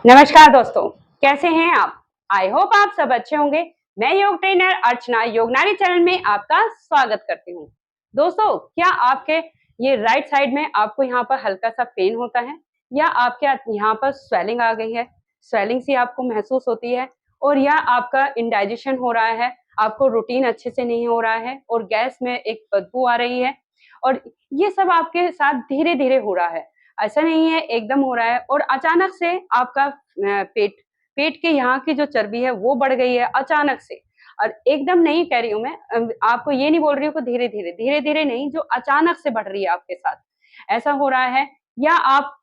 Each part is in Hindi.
नमस्कार दोस्तों, कैसे हैं आप? आई होप आप सब अच्छे होंगे। मैं योग ट्रेनर अर्चना योगनारी चैनल में आपका स्वागत करती हूँ। दोस्तों, क्या आपके ये राइट साइड में आपको यहाँ पर हल्का सा पेन होता है या आपके यहाँ पर स्वेलिंग आ गई है, स्वेलिंग सी आपको महसूस होती है और या आपका इंडाइजेशन हो रहा है, आपको रूटीन अच्छे से नहीं हो रहा है और गैस में एक बदबू आ रही है और ये सब आपके साथ धीरे-धीरे हो रहा है। ऐसा नहीं है एकदम हो रहा है और अचानक से आपका पेट पेट के यहाँ की जो चर्बी है वो बढ़ गई है अचानक से। और एकदम नहीं कह रही हूँ मैं, आपको ये नहीं बोल रही हूँ कि धीरे-धीरे नहीं, जो अचानक से बढ़ रही है आपके साथ, ऐसा हो रहा है। या आप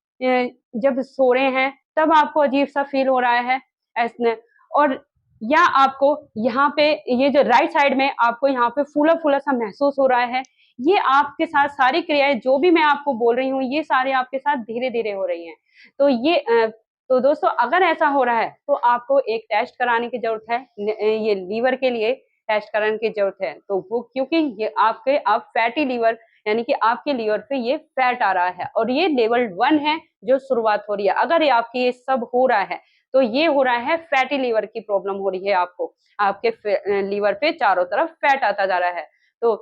जब सो रहे हैं तब आपको अजीब-सा फ़ील हो रहा है ऐसने। और या आपको यहाँ पे ये जो राइट साइड में आपको यहाँ पे फूला-फूला सा महसूस हो रहा है। ये आपके साथ सारी क्रियाएँ जो भी मैं आपको बोल रही हूँ, ये सारे आपके साथ धीरे-धीरे हो रही हैं। तो तो दोस्तों, अगर ऐसा हो रहा है, तो आपको एक टेस्ट कराने की ज़रूरत है। ये लीवर के लिए टेस्ट कराने की ज़रूरत है। तो वो क्योंकि ये आपके अब फैटी लीवर, यानी कि आपके लीवर पे ये फैट आ रहा है और ये लेवल 1 है, जो शुरुआत हो रही है। अगर ये आपकी ये सब हो रहा है, तो ये हो रहा है फैटी लीवर की प्रॉब्लम हो रही है आपको। आपके लीवर पे चारों तरफ फैट आता जा रहा है। तो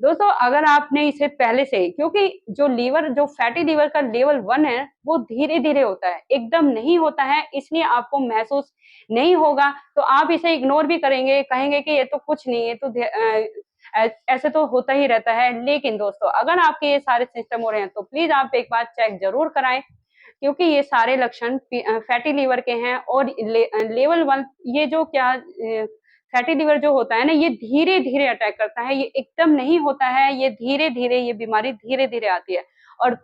दोस्तों, अगर आपने इसे पहले से ही, क्योंकि जो फैटी लीवर का लेवल 1 है, वो धीरे-धीरे होता है, एकदम नहीं होता है, इसलिए आपको महसूस नहीं होगा, तो आप इसे इग्नोर भी करेंगे, कहेंगे कि ये तो कुछ नहीं है, तो ऐसे तो होता ही रहता है। लेकिन दोस्तों, अगर आपके ये सारे सिस्टम हो रहे हैं, तो प्लीज़ आप एक बार चेक ज़रूर कराएँ, क्योंकि ये सारे लक्षण फैटी लीवर के हैं और लेवल 1, ये जो फैटी लीवर जो होता है ना, ये धीरे-धीरे अटैक करता है, ये एकदम नहीं होता है, ये धीरे-धीरे, ये बीमारी धीरे-धीरे आती है। और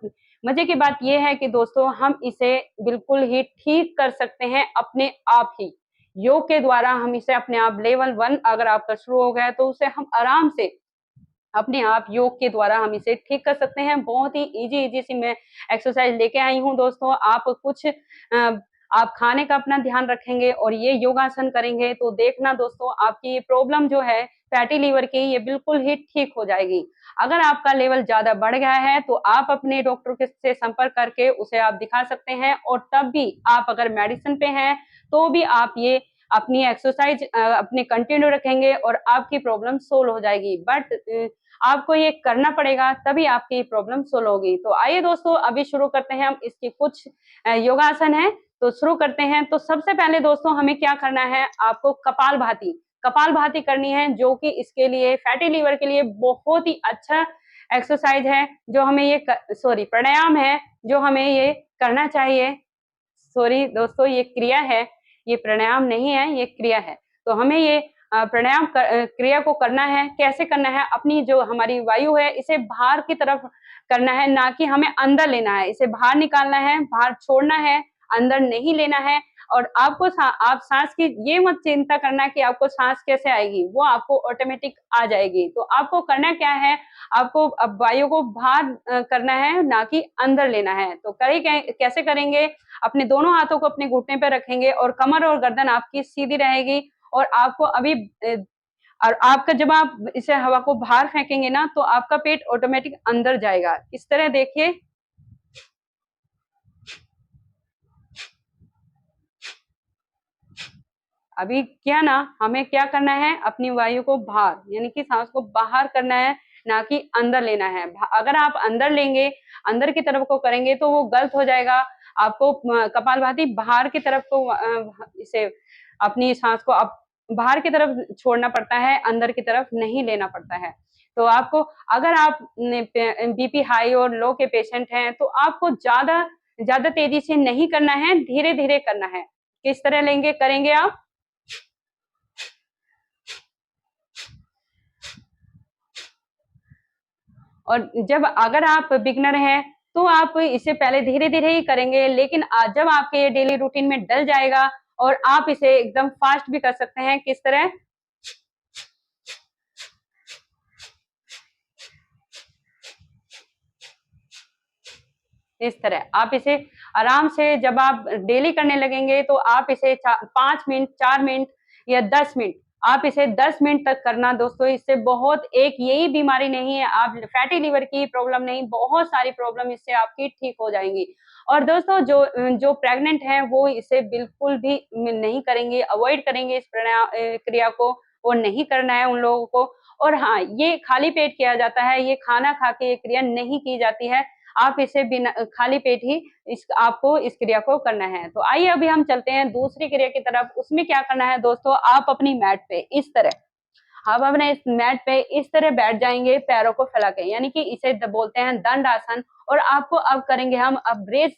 मज़े की बात ये है कि दोस्तों, हम इसे बिल्कुल ही ठीक कर सकते हैं अपने आप ही। योग के द्वारा हम इसे अपने आप लेवल 1 अगर आपका शुरू हो गया है, तो उसे हम आराम से अपने आप योग के द्वारा हम इसे ठीक कर सकते हैं। बहुत ही ईज़ी सी मैं एक्सरसाइज़ लेके आई हूँ दोस्तों। आप खाने का अपना ध्यान रखेंगे और ये योगासन करेंगे, तो देखना दोस्तों, आपकी ये प्रॉब्लम जो है फैटी लीवर की, ये बिल्कुल ही ठीक हो जाएगी। अगर आपका लेवल ज़्यादा बढ़ गया है, तो आप अपने डॉक्टर के से संपर्क करके उसे आप दिखा सकते हैं और तब भी आप अगर मेडिसिन पे हैं, तो भी आप ये अपनी एक्सरसाइज़ अपने कंटिन्यू रखेंगे और आपकी प्रॉब्लम सोल्व हो जाएगी। आपको ये करना पड़ेगा, तभी आपकी प्रॉब्लम सोल्व होगी। तो आइए दोस्तों, अभी शुरू करते हैं हम इसके कुछ योगासन हैं, तो शुरू करते हैं। तो सबसे पहले दोस्तों, हमें क्या करना है, आपको कपालभाति करनी है, जो कि इसके लिए फैटी लीवर के लिए बहुत ही अच्छा एक्सरसाइज़ है, जो हमें प्राणायाम है, जो हमें ये करना चाहिए। सॉरी दोस्तों, ये क्रिया है, ये प्राणायाम नहीं है, ये क्रिया है। तो हमें ये क्रिया को करना है, कैसे करना है? अपनी जो हमारी वायु है, इसे बाहर की तरफ करना है, ना कि हमें अंदर लेना है। इसे बाहर निकालना है, बाहर छोड़ना है, अंदर नहीं लेना है। और आप साँस की ये मत चिंता करना कि आपको साँस कैसे आएगी, वो आपको ऑटोमेटिक आ जाएगी। तो आपको करना क्या है, आपको अब वायु को बाहर करना है, ना कि अंदर लेना है। तो कैसे करेंगे? अपने दोनों हाथों को अपने घुटने पे रखेंगे और कमर और गर्दन आपकी सीधी रहेगी और आपको और आपका जब आप इसे हवा को बाहर फेंकेंगे ना, तो आपका पेट ऑटोमेटिक अंदर जाएगा। इस तरह देखिए। अभी क्या ना, हमें क्या करना है, अपनी वायु को बाहर, यानी कि सांस को बाहर करना है, ना कि अंदर लेना है। अगर आप अंदर लेंगे, अंदर की तरफ को करेंगे, तो वो गलत हो जाएगा। आपको कपालभाति बाहर की तरफ को इसे अपनी सांस को आप बाहर की तरफ छोड़ना पड़ता है, अंदर की तरफ नहीं लेना पड़ता है। तो आपको, अगर आप बीपी हाई और लो के पेशेंट हैं, तो आपको ज्यादा ज्यादा तेजी से नहीं करना है, धीरे धीरे करना है। किस तरह करेंगे आप? और अगर आप बिगिनर हैं, तो आप इसे पहले धीरे-धीरे ही करेंगे, लेकिन जब आपके ये डेली रूटीन में डल जाएगा और आप इसे एकदम फास्ट भी कर सकते हैं। किस तरह? इस तरह आप इसे आराम से, जब आप डेली करने लगेंगे, तो आप इसे 5 मिनट, 4 मिनट या 10 मिनट आप इसे 10 मिनट तक करना दोस्तों। इससे बहुत एक यही बीमारी नहीं है, आप फैटी लिवर की प्रॉब्लम नहीं, बहुत सारी प्रॉब्लम इससे आपकी ठीक हो जाएंगी। और दोस्तों जो प्रेग्नेंट हैं वो इसे बिल्कुल भी नहीं करेंगे, अवॉइड करेंगे इस क्रिया को, वो नहीं करना है उन लोगों को। और हाँ, ये खाली पेट किया जाता है, ये खाना खा के ये क्रिया नहीं की जाती है। आप इसे बिना खाली पेट ही आपको इस क्रिया को करना है। तो आइए अभी हम चलते हैं दूसरी क्रिया की तरफ। उसमें क्या करना है दोस्तों, आप अपनी मैट पे इस तरह, आप अपने इस मैट पे इस तरह बैठ जाएंगे पैरों को फैला के, यानी कि इसे बोलते हैं दंड आसन। और आपको अब करेंगे हम अब रेस,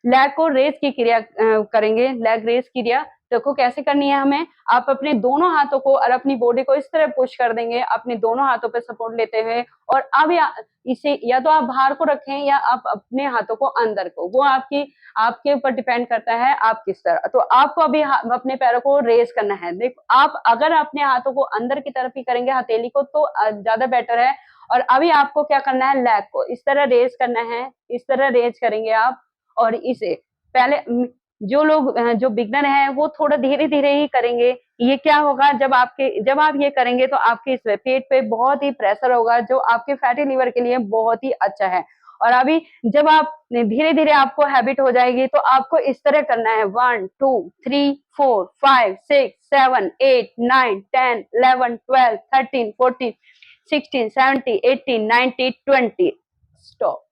लेग को रेस की क्रिया करेंगे, लेग रेस क्रिया। देखो कैसे करनी है हमें, आप अपने दोनों हाथों को और अपनी बॉडी को इस तरह पुश कर देंगे, अपने दोनों हाथों पे सपोर्ट लेते हुए। और अब इसे या तो आप बाहर को रखें या आप अपने हाथों को अंदर को, वो आपके ऊपर डिपेंड करता है आप किस तरह। तो आपको अभी अपने पैरों को रेस करना है। देखो आप अगर अपने हाथों को अंदर की तरफ ही करेंगे, हथेली को, तो ज्यादा बेटर है। और अभी आपको क्या करना है, लेग को इस तरह रेस करना है, इस तरह रेस करेंगे आप। और इसे पहले जो लोग जो बिगनर हैं वो थोड़ा धीरे धीरे ही करेंगे। ये क्या होगा, जब आप ये करेंगे तो आपके इस पेट पे बहुत ही प्रेशर होगा, जो आपके फैटी लिवर के लिए बहुत ही अच्छा है। और अभी जब आप धीरे धीरे आपको हैबिट हो जाएगी तो आपको इस तरह करना है, 1 2 3 4 5 6 7 8 9 10 11 12 13 14 16 17 18 19 20। स्टॉप।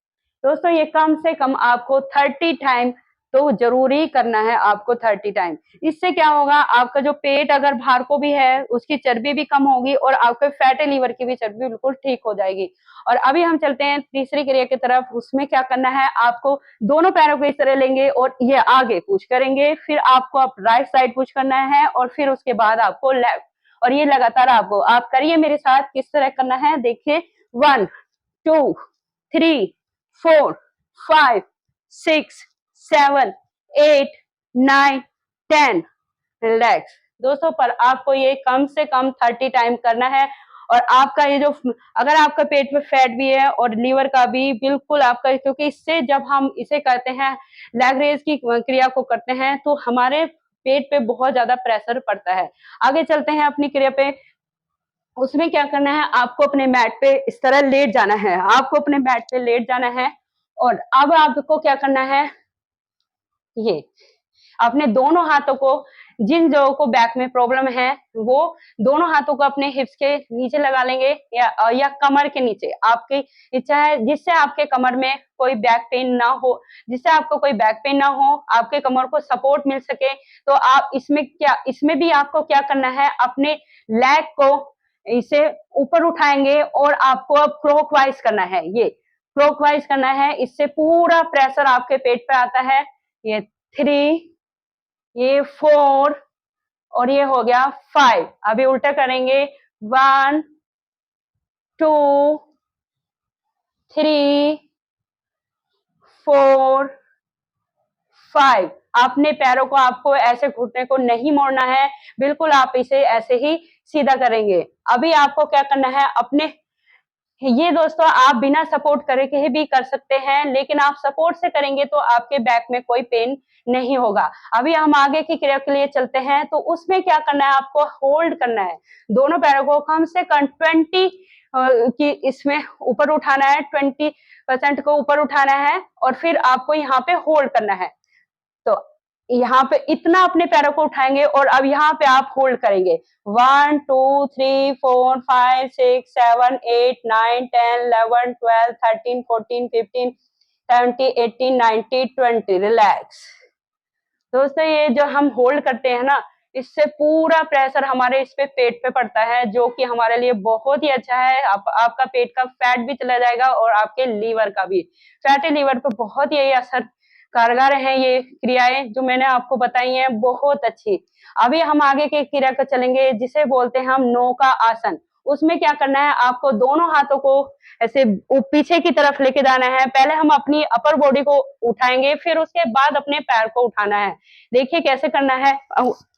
दोस्तों ये कम से कम आपको 30 टाइम तो जरूरी करना है, आपको 30 टाइम। इससे क्या होगा, आपका जो पेट अगर बाहर को भी है उसकी चर्बी भी कम होगी और आपके फैटी लिवर की भी चर्बी बिल्कुल ठीक हो जाएगी। और अभी हम चलते हैं तीसरी क्रिया की तरफ। उसमें क्या करना है, आपको दोनों पैरों को इस तरह लेंगे और ये आगे पुश करेंगे, फिर आपको आप राइट साइड पुश करना है और फिर उसके बाद आपको लेफ्ट। और ये लगातार आपको आप करिए मेरे साथ, किस तरह करना है देखिए। 1 2 3 4 5 6 7 8 9 10 रिलैक्स। दोस्तों पर आपको ये कम से कम 30 टाइम करना है। और आपका ये जो अगर आपका पेट में फैट भी है और लीवर का भी बिल्कुल आपका, क्योंकि इससे जब हम इसे करते हैं, लेग रेज की क्रिया को करते हैं, तो हमारे पेट पे बहुत ज्यादा प्रेशर पड़ता है। आगे चलते हैं अपनी क्रिया पे। उसमें क्या करना है, आपको अपने मैट पे इस तरह लेट जाना है, आपको अपने मैट पे लेट जाना है। और अब आपको क्या करना है, ये अपने दोनों हाथों को, जिन लोगों को बैक में प्रॉब्लम है वो दोनों हाथों को अपने हिप्स के नीचे लगा लेंगे या कमर के नीचे, आपकी इच्छा है, जिससे आपके कमर में कोई बैक पेन ना हो, जिससे आपको कोई बैक पेन ना हो, आपके कमर को सपोर्ट मिल सके। तो आप इसमें भी आपको क्या करना है, अपने लेग को इसे ऊपर उठाएंगे और आपको अब क्लॉकवाइज करना है, ये क्लॉकवाइज करना है। इससे पूरा प्रेशर आपके पेट पे आता है। ये 3, ये 4 और ये हो गया 5। अभी उल्टा करेंगे, 1 2 3 4 5। अपने पैरों को आपको ऐसे घुटने को नहीं मोड़ना है, बिल्कुल आप इसे ऐसे ही सीधा करेंगे। अभी आपको क्या करना है, अपने ये दोस्तों आप बिना सपोर्ट करे के भी कर सकते हैं, लेकिन आप सपोर्ट से करेंगे तो आपके बैक में कोई पेन नहीं होगा। अभी हम आगे की क्रिया के लिए चलते हैं। तो उसमें क्या करना है, आपको होल्ड करना है, दोनों पैरों को कम से कम 20 की इसमें ऊपर उठाना है, 20% को ऊपर उठाना है और फिर आपको यहाँ पे होल्ड करना है। तो यहाँ पे इतना अपने पैरों को उठाएंगे और अब यहाँ पे आप होल्ड करेंगे, 1 2 3 4 5 6 7 8 9 10 11 12 13 14 15 17 18 19 20। रिलैक्स। दोस्तों ये जो हम होल्ड करते हैं ना, इससे पूरा प्रेशर हमारे इस पे पेट पे पड़ता है, जो कि हमारे लिए बहुत ही अच्छा है। आपका पेट का फैट भी चला जाएगा और आपके लीवर का भी, फैटी लीवर पे बहुत ही असर कारगर है ये क्रियाएं जो मैंने आपको बताई हैं, बहुत अच्छी। अभी हम आगे के क्रिया को चलेंगे, जिसे बोलते हैं हम नो का आसन। उसमें क्या करना है, आपको दोनों हाथों को ऐसे पीछे की तरफ लेके जाना है। पहले हम अपनी अपर बॉडी को उठाएंगे, फिर उसके बाद अपने पैर को उठाना है। देखिए कैसे करना है,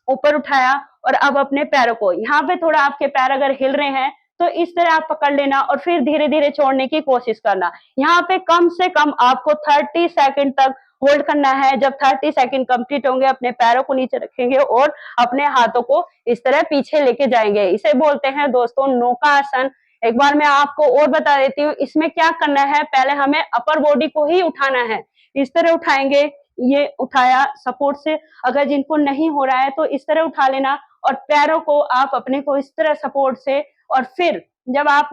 ऊपर उठाया और अब अपने पैरों को, यहाँ पे थोड़ा आपके पैर अगर हिल रहे हैं तो इस तरह आप पकड़ लेना और फिर धीरे धीरे छोड़ने की कोशिश करना। यहाँ पे कम से कम आपको 30 सेकंड तक होल्ड करना है। जब 30 सेकंड कंप्लीट होंगे अपने पैरों को नीचे रखेंगे और अपने हाथों को इस तरह पीछे लेके जाएंगे। इसे बोलते हैं दोस्तों नौका आसन। एक बार मैं आपको और बता देती हूँ इसमें क्या करना है। पहले हमें अपर बॉडी को ही उठाना है। इस तरह उठाएंगे, ये उठाया सपोर्ट से। अगर जिनको नहीं हो रहा है तो इस तरह उठा लेना और पैरों को आप अपने को इस तरह सपोर्ट से, और फिर जब आप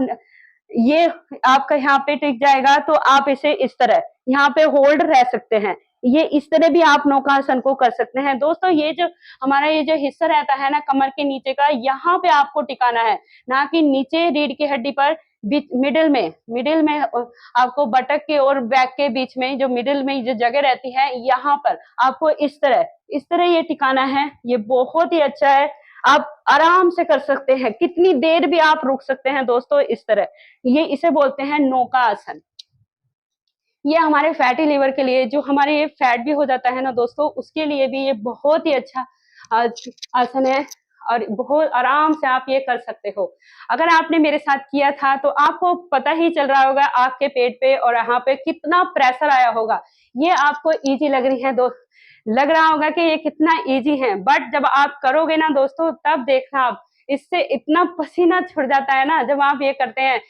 ये आपका यहाँ पे टिक जाएगा तो आप इसे इस तरह यहाँ पे होल्ड रह सकते हैं। ये इस तरह भी आप नौकासन को कर सकते हैं। दोस्तों ये जो हमारा ये जो हिस्सा रहता है ना कमर के नीचे का, यहाँ पे आपको टिकाना है, ना कि नीचे रीढ़ की हड्डी पर। मिडिल में आपको बटक के और बैक के बीच में जो मिडिल में जो जगह रहती है, यहाँ पर आपको इस तरह ये टिकाना है। ये बहुत ही अच्छा है, आप आराम से कर सकते हैं, कितनी देर भी आप रुक सकते हैं दोस्तों इस तरह। ये इसे बोलते हैं नौका आसन। ये हमारे फैटी लिवर के लिए, जो हमारे ये फैट भी हो जाता है ना दोस्तों, उसके लिए भी ये बहुत ही अच्छा आसन है और बहुत आराम से आप ये कर सकते हो। अगर आपने मेरे साथ किया था तो आपको पता ही चल रहा होगा आपके पेट पे और यहाँ पे कितना प्रेशर आया होगा। ये आपको इजी लग रही है लग रहा होगा कि ये कितना इजी है, बट जब आप करोगे ना दोस्तों तब देखना आप, इससे इतना पसीना छुट जाता है ना जब आप ये करते हैं।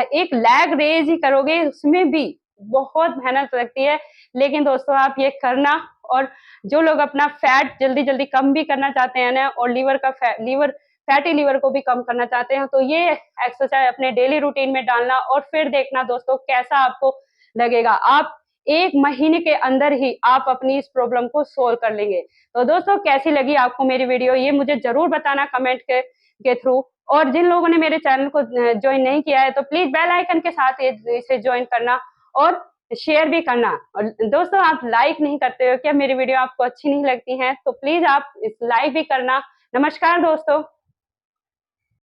एक लैग रेज ही करोगे उसमें भी बहुत मेहनत लगती है, लेकिन दोस्तों आप ये करना। और जो लोग अपना फैट जल्दी जल्दी कम भी करना चाहते हैं ना, और फैटी लिवर को भी कम करना चाहते हैं, तो ये एक्सरसाइज अपने डेली रूटीन में डालना और फिर देखना दोस्तों कैसा आपको लगेगा। आप 1 महीने के अंदर ही आप अपनी इस प्रॉब्लम को सोल्व कर लेंगे। तो दोस्तों कैसी लगी आपको मेरी वीडियो, ये मुझे जरूर बताना कमेंट के थ्रू। और जिन लोगों ने मेरे चैनल को ज्वाइन नहीं किया है तो प्लीज बेल आइकन के साथ इसे ज्वाइन करना और शेयर भी करना। और दोस्तों आप लाइक नहीं करते हो क्या, मेरी वीडियो आपको अच्छी नहीं लगती है तो प्लीज आप इस लाइक भी करना। नमस्कार दोस्तों।